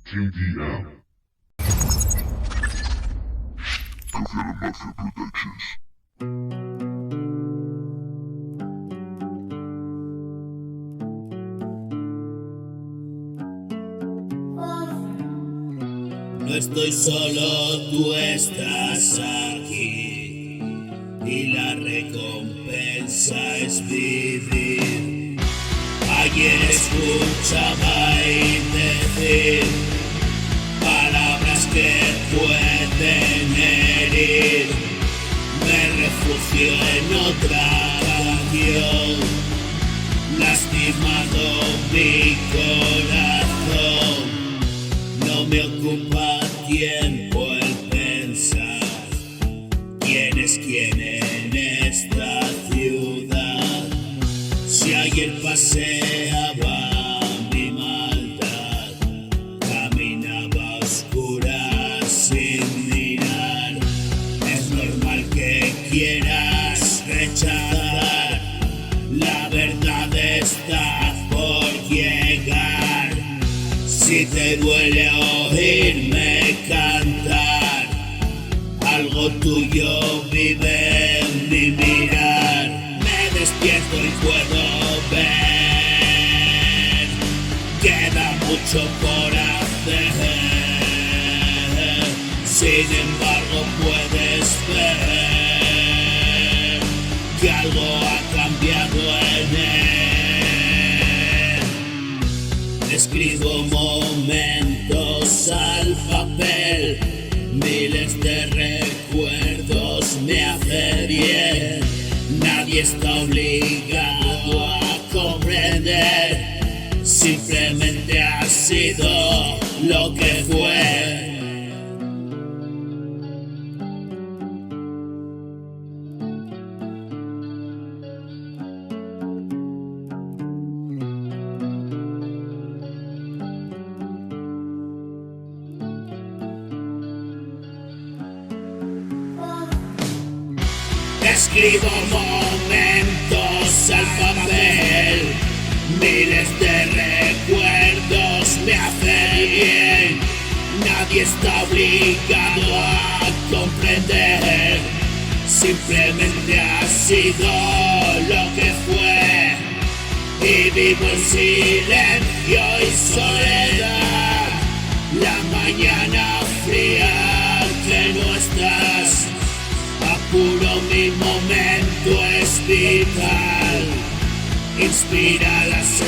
KDM. Cafialamafia Productions. No estoy solo, tú estás aquí, y la recompensa es vivir. Ayer escuchaba y decir palabras que pueden herir. Me refugio en otra canción, lastimado mi corazón. No me ocupa tiempo el pensar quién es quién en esta ciudad. Si ayer paseaba mi maldad, caminaba oscuras sin mirar. Es normal que quieras rechazar, la verdad está por llegar. Si te duele oírme cantar, algo tuyo vive en mi mirar. Me despierto y puedo ver, queda mucho por hacer. Sin embargo puedes ver que algo ha cambiado en él. Escribo momentos al papel, miles de recuerdos me hace bien. Nadie está obligado a comprender, simplemente ha sido lo que fue. Escribo momentos al papel, miles de recuerdos me hacen bien. Nadie está obligado a comprender, simplemente ha sido lo que fue. Y vivo en silencio y soledad, la mañana fría que no estás. Apuro, mi momento es vital, inspira las